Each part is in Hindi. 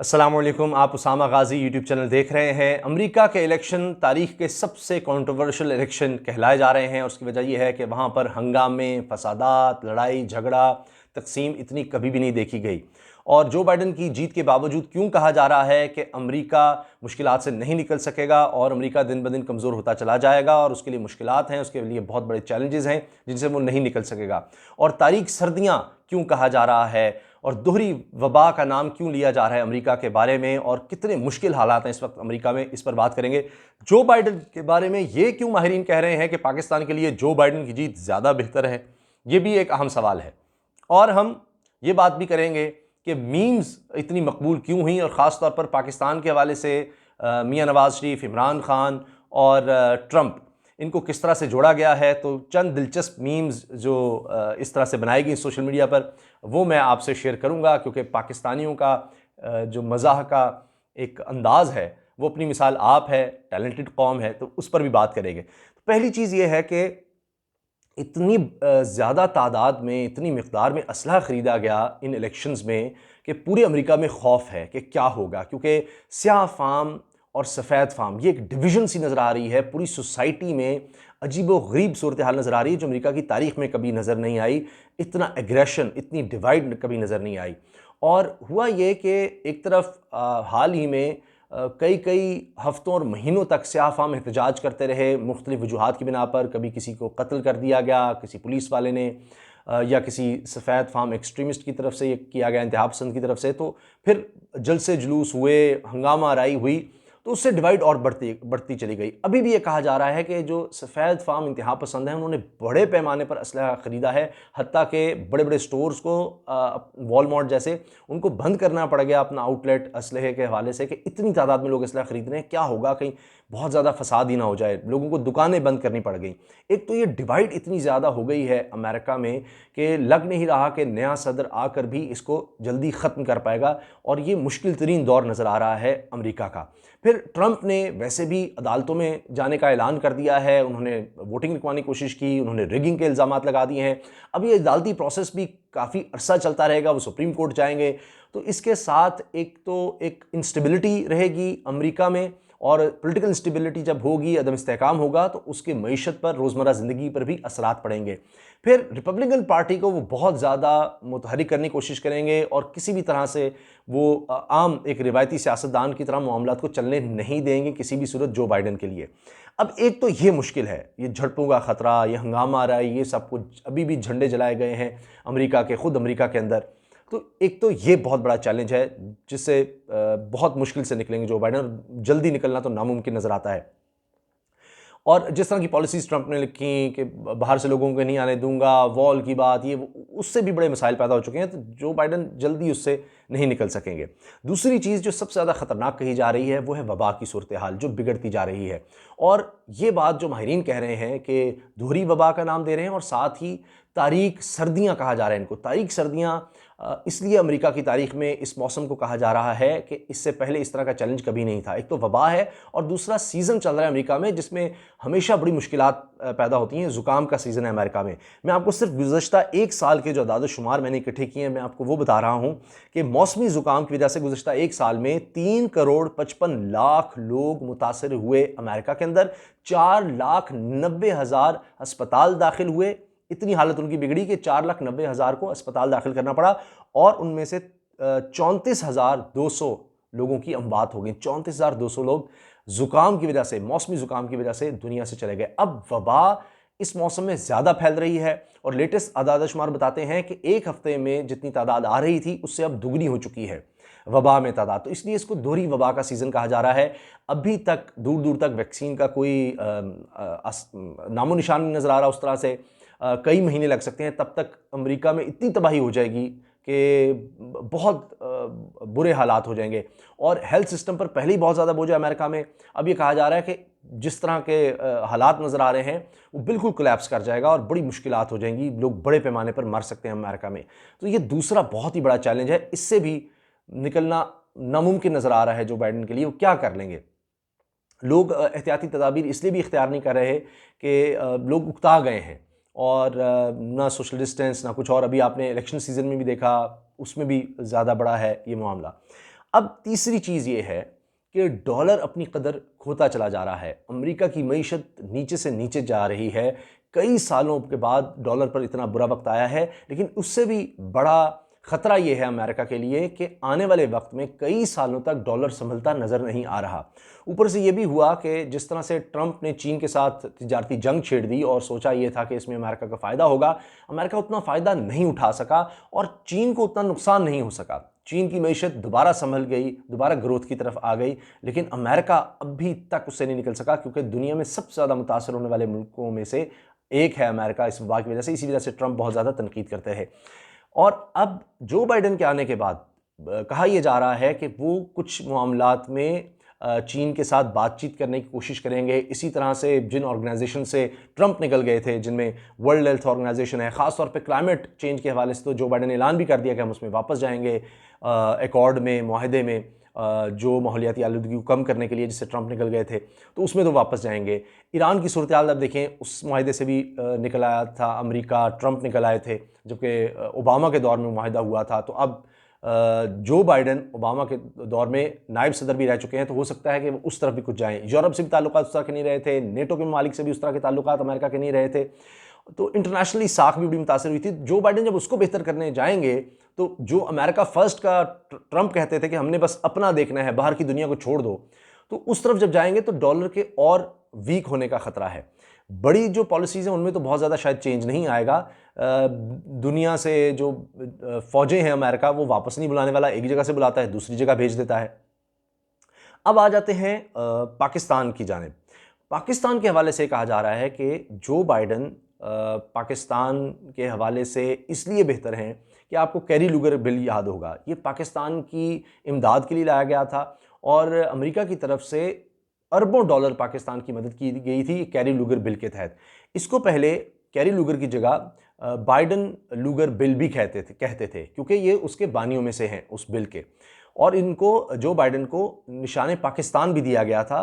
अस्सलाम वालेकुम। आप उसामा गाजी यूट्यूब चैनल देख रहे हैं। अमेरिका के इलेक्शन तारीख के सबसे कंट्रोवर्शियल इलेक्शन कहलाए जा रहे हैं और उसकी वजह यह है कि वहाँ पर हंगामे, फसादात, लड़ाई झगड़ा, तकसीम इतनी कभी भी नहीं देखी गई। और जो बाइडन की जीत के बावजूद क्यों कहा जा रहा है कि अमेरिका मुश्किलात से नहीं निकल सकेगा और अमेरिका दिन ब दिन कमज़ोर होता चला जाएगा और उसके लिए मुश्किलात हैं, उसके लिए बहुत बड़े चैलेंजेस हैं जिनसे वो नहीं निकल सकेगा। और तारीख सर्दियाँ क्यों कहा जा रहा है और दोहरी वबा का नाम क्यों लिया जा रहा है अमेरिका के बारे में और कितने मुश्किल हालात हैं इस वक्त अमेरिका में, इस पर बात करेंगे। जो बाइडन के बारे में ये क्यों माहिरीन कह रहे हैं कि पाकिस्तान के लिए जो बाइडन की जीत ज़्यादा बेहतर है, ये भी एक अहम सवाल है। और हम ये बात भी करेंगे कि मीम्स इतनी मकबूल क्यों हुई और ख़ास तौर पर पाकिस्तान के हवाले से मियां नवाज़ शरीफ, इमरान खान और ट्रंप, इनको किस तरह से जोड़ा गया है। तो चंद दिलचस्प मीम्स जो इस तरह से बनाई गई सोशल मीडिया पर, वो मैं आपसे शेयर करूंगा, क्योंकि पाकिस्तानियों का जो मज़ाह का एक अंदाज़ है वो अपनी मिसाल आप है, टैलेंटेड कौम है, तो उस पर भी बात करेंगे। तो पहली चीज़ ये है कि इतनी ज़्यादा तादाद में, इतनी मिक़दार में असलहा ख़रीदा गया इन इलेक्शंस में कि पूरे अमेरिका में खौफ है कि क्या होगा, क्योंकि स्याह फाम और सफ़ेद फाम ये एक डिवीज़न सी नज़र आ रही है। पूरी सोसाइटी में अजीब व गरीब सूरत हाल नज़र आ रही है जो अमेरिका की तारीख़ में कभी नज़र नहीं आई। इतना एग्रेशन, इतनी डिवाइड कभी नज़र नहीं आई। और हुआ ये कि एक तरफ हाल ही में कई कई हफ्तों और महीनों तक स्याह फाम एहतजाज करते रहे मुख्तलिफ वजूहात की बिना पर। कभी किसी को कत्ल कर दिया गया किसी पुलिस वाले ने, या किसी सफ़ेद फाम एक्सट्रीमिस्ट की तरफ से ये किया गया, इंतहा पसंद की तरफ से। तो फिर जलसे जुलूस हुए, हंगामा आराई हुई, तो उससे डिवाइड और बढ़ती चली गई। अभी भी ये कहा जा रहा है कि जो सफ़ेद फाम इंतहा पसंद हैं उन्होंने बड़े पैमाने पर असलहा ख़रीदा है, हत्ता के बड़े बड़े स्टोर्स को, वॉलमार्ट जैसे, उनको बंद करना पड़ गया अपना आउटलेट असलहे के हवाले से कि इतनी तादाद में लोग असलहा ख़रीद रहे हैं, क्या होगा, कहीं बहुत ज़्यादा फसाद ही ना हो जाए। लोगों को दुकानें बंद करनी पड़ गई। एक तो ये डिवाइड इतनी ज़्यादा हो गई है अमेरिका में कि लग नहीं रहा कि नया सदर आकर भी इसको जल्दी ख़त्म कर पाएगा और ये मुश्किल तरीन दौर नज़र आ रहा है अमेरिका का। फिर ट्रंप ने वैसे भी अदालतों में जाने का ऐलान कर दिया है, उन्होंने वोटिंग रुकवाने की कोशिश की, उन्होंने रिगिंग के इल्ज़ामात लगा दिए हैं। अब ये अदालती प्रोसेस भी काफ़ी अरसा चलता रहेगा, वो सुप्रीम कोर्ट जाएंगे। तो इसके साथ एक इंस्टेबिलिटी रहेगी अमेरिका में, और पॉलिटिकल इंस्टेबिलिटी जब होगी, अदम इस्तेहकाम होगा, तो उसके मईशत पर, रोज़मर्रा ज़िंदगी पर भी असरात पड़ेंगे। फिर रिपब्लिकन पार्टी को वो बहुत ज़्यादा मुतहरिक करने की कोशिश करेंगे और किसी भी तरह से वो आम एक रिवायती सियासतदान की तरह मामलात को चलने नहीं देंगे किसी भी सूरत जो बाइडन के लिए। अब एक तो ये मुश्किल है, ये झड़पों का ख़तरा, ये हंगामा आ रहा है, ये सब कुछ, अभी भी झंडे जलाए गए हैं अमेरिका के, खुद अमेरिका के अंदर। तो एक तो ये बहुत बड़ा चैलेंज है जिससे बहुत मुश्किल से निकलेंगे जो बाइडन, जल्दी निकलना तो नामुमकिन नज़र आता है। और जिस तरह की पॉलिसीज़ ट्रंप ने लिखी कि बाहर से लोगों को नहीं आने दूंगा, वॉल की बात, ये उससे भी बड़े मसाइल पैदा हो चुके हैं, तो जो बाइडन जल्दी उससे नहीं निकल सकेंगे। दूसरी चीज़ जो सबसे ज़्यादा ख़तरनाक कही जा रही है वो है वबा की सूरत हाल जो बिगड़ती जा रही है। और ये बात जो माहिरीन कह रहे हैं कि दोहरी वबा का नाम दे रहे हैं, और साथ ही तारीख सर्दियाँ कहा जा रहा है इनको। तारीख सर्दियाँ इसलिए अमेरिका की तारीख में इस मौसम को कहा जा रहा है कि इससे पहले इस तरह का चैलेंज कभी नहीं था। एक तो वबा है और दूसरा सीज़न चल रहा है अमेरिका में जिसमें हमेशा बड़ी मुश्किलात पैदा होती हैं। ज़ुकाम का सीज़न है अमेरिका में। मैं आपको सिर्फ गुज़श्ता एक साल के जो अदाद शुमार मैंने इकट्ठे किए हैं, मैं आपको वो बता रहा हूँ कि मौसमी ज़ुकाम की वजह से गुज़श्ता एक साल में 3,55,00,000 लोग मुतासर हुए अमेरिका के अंदर। 4,90,000 अस्पताल दाखिल हुए। इतनी हालत उनकी बिगड़ी कि 4,90,000 को अस्पताल दाखिल करना पड़ा और उनमें से 34,200 लोगों की अमवात हो गई। 34,200 लोग ज़ुकाम की वजह से, मौसमी ज़ुकाम की वजह से दुनिया से चले गए। अब वबा इस मौसम में ज़्यादा फैल रही है और लेटेस्ट आदाद शुमार बताते हैं कि एक हफ्ते में जितनी तादाद आ रही थी उससे अब दुगनी हो चुकी है वबा में तादाद। तो इसलिए इसको दोहरी वबा का सीज़न कहा जा रहा है। अभी तक दूर दूर तक वैक्सीन का कोई नामो निशान नहीं नज़र आ रहा उस तरह से। कई महीने लग सकते हैं, तब तक अमेरिका में इतनी तबाही हो जाएगी कि बहुत बुरे हालात हो जाएंगे। और हेल्थ सिस्टम पर पहले ही बहुत ज़्यादा बोझ है अमेरिका में। अब ये कहा जा रहा है कि जिस तरह के हालात नज़र आ रहे हैं वो बिल्कुल कोलैप्स कर जाएगा और बड़ी मुश्किलात हो जाएंगी, लोग बड़े पैमाने पर मर सकते हैं अमेरिका में। तो ये दूसरा बहुत ही बड़ा चैलेंज है, इससे भी निकलना नामुमकिन नज़र आ रहा है जो बाइडन के लिए। वो क्या कर लेंगे? लोग एहतियाती तदाबीर इसलिए भी इख्तियार नहीं कर रहे कि लोग उकता गए हैं और ना सोशल डिस्टेंस ना कुछ और। अभी आपने इलेक्शन सीज़न में भी देखा, उसमें भी ज़्यादा बड़ा है ये मामला। अब तीसरी चीज़ ये है कि डॉलर अपनी कदर खोता चला जा रहा है। अमेरिका की मईशत नीचे से नीचे जा रही है। कई सालों के बाद डॉलर पर इतना बुरा वक्त आया है, लेकिन उससे भी बड़ा खतरा यह है अमेरिका के लिए कि आने वाले वक्त में कई सालों तक डॉलर संभलता नजर नहीं आ रहा। ऊपर से यह भी हुआ कि जिस तरह से ट्रंप ने चीन के साथ तिजारती जंग छेड़ दी और सोचा यह था कि इसमें अमेरिका का फायदा होगा, अमेरिका उतना फायदा नहीं उठा सका और चीन को उतना नुकसान नहीं हो सका। चीन की मईशत दोबारा संभल गई, दोबारा ग्रोथ की तरफ आ गई, लेकिन अमेरिका अभी तक उससे नहीं निकल सका, क्योंकि दुनिया में सबसे ज़्यादा मुतासर होने वाले मुल्कों में से एक है अमेरिका इस वबा की वजह से। इसी वजह से ट्रंप बहुत ज़्यादा तनकीद करते हैं। और अब जो बाइडेन के आने के बाद कहा यह जा रहा है कि वो कुछ मामलात में चीन के साथ बातचीत करने की कोशिश करेंगे। इसी तरह से जिन ऑर्गेनाइजेशन से ट्रंप निकल गए थे, जिनमें वर्ल्ड हेल्थ ऑर्गेनाइजेशन है, ख़ासतौर पे क्लाइमेट चेंज के हवाले से, तो जो बाइडेन ने ऐलान भी कर दिया कि हम उसमें वापस जाएंगे, एकॉर्ड में, मुआहदे में, जो माहौलियाती आलूदगी को कम करने के लिए जिससे ट्रंप निकल गए थे, तो उसमें तो वापस जाएंगे। ईरान की सूरत हाल अब देखें, उस माहदे से भी निकल आया था अमेरिका, ट्रंप निकल आए थे, जबकि ओबामा के दौर में माहदा हुआ था। तो अब जो बाइडेन ओबामा के दौर में नायब सदर भी रह चुके हैं, तो हो सकता है कि वो उस तरफ भी कुछ जाएं। यूरोप से भी ताल्लुकात उस तरह के नहीं रहे थे, नेटो के ममालिक से भी उस तरह के ताल्लुकात अमेरिका के नहीं रहे थे, तो इंटरनेशनली साख भी बड़ी मुतासर हुई थी। जो बाइडेन जब उसको बेहतर करने जाएंगे, तो जो अमेरिका फर्स्ट का ट्रंप कहते थे कि हमने बस अपना देखना है, बाहर की दुनिया को छोड़ दो, तो उस तरफ जब जाएंगे तो डॉलर के और वीक होने का खतरा है। बड़ी जो पॉलिसीज़ हैं उनमें तो बहुत ज़्यादा शायद चेंज नहीं आएगा। दुनिया से जो फौजें हैं अमेरिका, वो वापस नहीं बुलाने वाला, एक जगह से बुलाता है दूसरी जगह भेज देता है। अब आ जाते हैं पाकिस्तान की जानिब। पाकिस्तान के हवाले से कहा जा रहा है कि जो बाइडेन पाकिस्तान के हवाले से इसलिए बेहतर हैं कि आपको कैरी लुगर बिल याद होगा, ये पाकिस्तान की इमदाद के लिए लाया गया था और अमेरिका की तरफ से अरबों डॉलर पाकिस्तान की मदद की गई थी कैरी लुगर बिल के तहत। इसको पहले कैरी लुगर की जगह बाइडेन लुगर बिल भी कहते थे क्योंकि ये उसके बानियों में से हैं उस बिल के। और इनको जो बाइडेन को निशान पाकिस्तान भी दिया गया था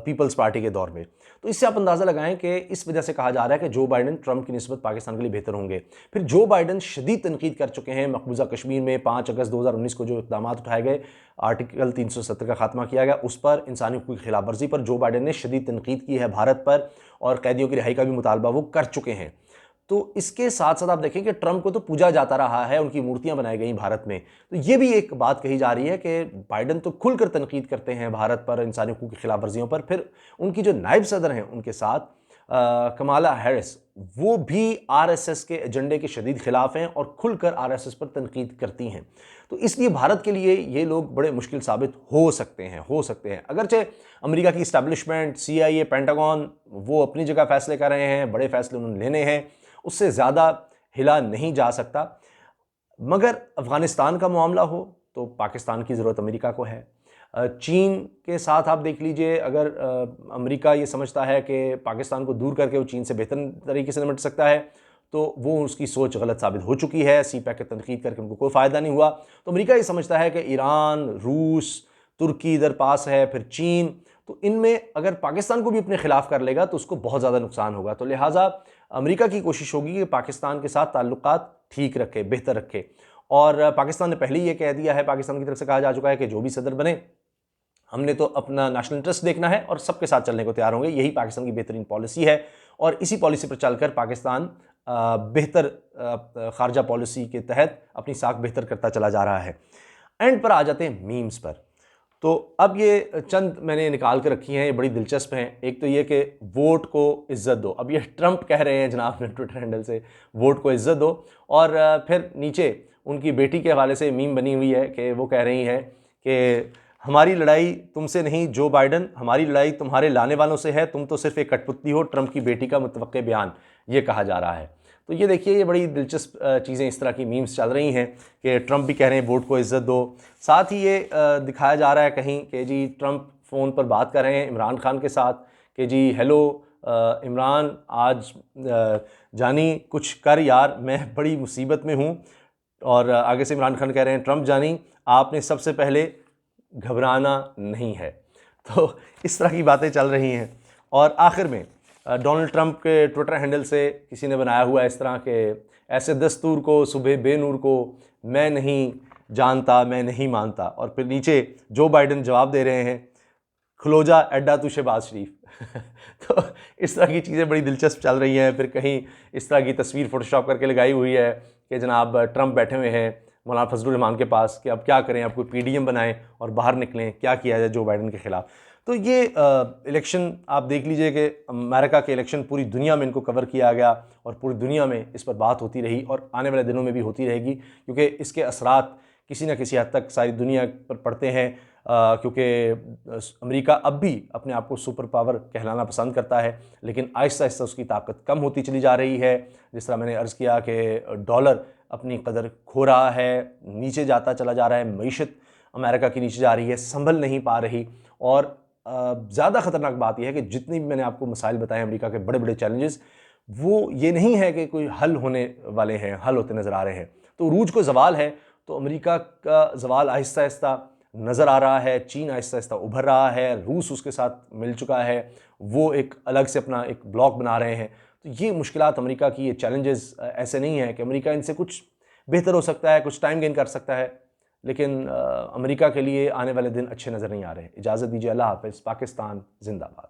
पीपल्स पार्टी के दौर में। तो इससे आप अंदाज़ा लगाएं कि इस वजह से कहा जा रहा है कि जो बाइडेन ट्रंप की निस्बत पाकिस्तान के लिए बेहतर होंगे। फिर जो बाइडेन शदीद तनकीद कर चुके हैं मकबूजा कश्मीर में 5 अगस्त 2019 को जो इक़दाम उठाए गए, आर्टिकल 370 का खात्मा किया गया, उस पर, इंसानी हुकूक़ की खिलाफ वर्जी पर जो बाइडेन ने शदीद तनकीद की है भारत पर, और कैदियों की रिहाई का भी मुतालबा वो कर चुके हैं। तो इसके साथ साथ आप देखें कि ट्रंप को तो पूजा जाता रहा है, उनकी मूर्तियां बनाई गई भारत में। तो ये भी एक बात कही जा रही है कि बाइडेन तो खुलकर तनकीद करते हैं भारत पर, इंसानी हुकूक़ की खिलाफ वर्जियों पर, फिर उनकी जो नायब सदर हैं उनके साथ कमाला हैरिस, वो भी आरएसएस के एजेंडे के शदीद खिलाफ हैं और खुलकर आरएसएस पर तनकीद करती हैं। तो इसलिए भारत के लिए ये लोग बड़े मुश्किल साबित हो सकते हैं। अगरचे अमेरिका की इस्टेब्लिशमेंट, CIA, पेंटागन, वो अपनी जगह फैसले कर रहे हैं, बड़े फैसले उन्होंने लेने हैं, उससे ज़्यादा हिला नहीं जा सकता। मगर अफ़गानिस्तान का मामला हो तो पाकिस्तान की ज़रूरत अमेरिका को है। चीन के साथ आप देख लीजिए, अगर अमेरिका ये समझता है कि पाकिस्तान को दूर करके वो चीन से बेहतर तरीके से निपट सकता है, तो वो उसकी सोच गलत साबित हो चुकी है। CPEC की तनकीद करके उनको कोई फ़ायदा नहीं हुआ। तो अमेरिका ये समझता है कि ईरान, रूस, तुर्की इधर पास है, फिर चीन, तो इनमें अगर पाकिस्तान को भी अपने खिलाफ कर लेगा तो उसको बहुत ज़्यादा नुकसान होगा। तो लिहाजा अमेरिका की कोशिश होगी कि पाकिस्तान के साथ ताल्लुकात ठीक रखे, बेहतर रखे। और पाकिस्तान ने पहले ही ये कह दिया है, पाकिस्तान की तरफ से कहा जा चुका है कि जो भी सदर बने, हमने तो अपना नेशनल इंटरेस्ट देखना है और सबके साथ चलने को तैयार होंगे। यही पाकिस्तान की बेहतरीन पॉलिसी है और इसी पॉलिसी पर चलकर पाकिस्तान बेहतर खारजा पॉलिसी के तहत अपनी साख बेहतर करता चला जा रहा है। एंड पर आ जाते हैं मीम्स पर। तो अब ये चंद मैंने निकाल कर रखी हैं, ये बड़ी दिलचस्प हैं। एक तो ये कि वोट को इज़्ज़त दो। अब ये ट्रंप कह रहे हैं जनाब ने ट्विटर हैंडल से, वोट को इज़्ज़त दो। और फिर नीचे उनकी बेटी के हवाले से मीम बनी हुई है कि वो कह रही हैं कि हमारी लड़ाई तुमसे नहीं जो बाइडन, हमारी लड़ाई तुम्हारे लाने वालों से है, तुम तो सिर्फ एक कठपुतली हो। ट्रंप की बेटी का मुतवक्के बयान, ये कहा जा रहा है। तो ये देखिए, ये बड़ी दिलचस्प चीज़ें, इस तरह की मीम्स चल रही हैं कि ट्रंप भी कह रहे हैं वोट को इज़्ज़त दो। साथ ही ये दिखाया जा रहा है कहीं कि जी ट्रंप फ़ोन पर बात कर रहे हैं इमरान खान के साथ कि जी हेलो इमरान, आज जानी कुछ कर यार, मैं बड़ी मुसीबत में हूँ। और आगे से इमरान खान कह रहे हैं ट्रंप जानी आपने सबसे पहले घबराना नहीं है। तो इस तरह की बातें चल रही हैं। और आखिर में डोनाल्ड ट्रंप के ट्विटर हैंडल से किसी ने बनाया हुआ इस तरह के, ऐसे दस्तूर को सुबह बेनूर को मैं नहीं जानता मैं नहीं मानता। और फिर नीचे जो बाइडन जवाब दे रहे हैं, खलोजा एड्डा तू शहबाज शरीफ। तो इस तरह की चीज़ें बड़ी दिलचस्प चल रही हैं। फिर कहीं इस तरह की तस्वीर फोटोशॉप करके लगाई हुई है कि जनाब ट्रंप बैठे हुए हैं मौलाना फजलुर रहमान के पास कि अब क्या करें, अब कोई पीडीएम बनाएं और बाहर निकलें, क्या किया जाए जो बाइडन के ख़िलाफ़। तो ये इलेक्शन आप देख लीजिए कि अमेरिका के इलेक्शन पूरी दुनिया में इनको कवर किया गया और पूरी दुनिया में इस पर बात होती रही और आने वाले दिनों में भी होती रहेगी, क्योंकि इसके असरात किसी न किसी हद तक सारी दुनिया पर पड़ते हैं। क्योंकि अमेरिका अब भी अपने आप को सुपर पावर कहलाना पसंद करता है, लेकिन आहिस्ता आहिस्ता उसकी ताकत कम होती चली जा रही है। जिस तरह मैंने अर्ज़ किया कि डॉलर अपनी कदर खो रहा है, नीचे जाता चला जा रहा है, मईशत अमेरिका की नीचे जा रही है, संभल नहीं पा रही। और ज़्यादा ख़तरनाक बात यह है कि जितनी भी मैंने आपको मसाइल बताए अमेरिका के बड़े बड़े चैलेंजेस, वो ये नहीं है कि कोई हल होने वाले हैं, हल होते नज़र आ रहे हैं। तो रूज को ज़वाल है, तो अमेरिका का ज़वाल आहिस्ता आहिस्ता नज़र आ रहा है। चीन आहिस्ता आहिस्ता उभर रहा है, रूस उसके साथ मिल चुका है, वो एक अलग से अपना एक ब्लॉक बना रहे हैं। तो ये मुश्किलात अमेरिका की, ये चैलेंजेस ऐसे नहीं है कि अमेरिका इनसे कुछ बेहतर हो सकता है, कुछ टाइम गेन कर सकता है, लेकिन अमेरिका के लिए आने वाले दिन अच्छे नज़र नहीं आ रहे। इजाज़त दीजिए, अल्लाह हाफ़िज़। पाकिस्तान जिंदाबाद।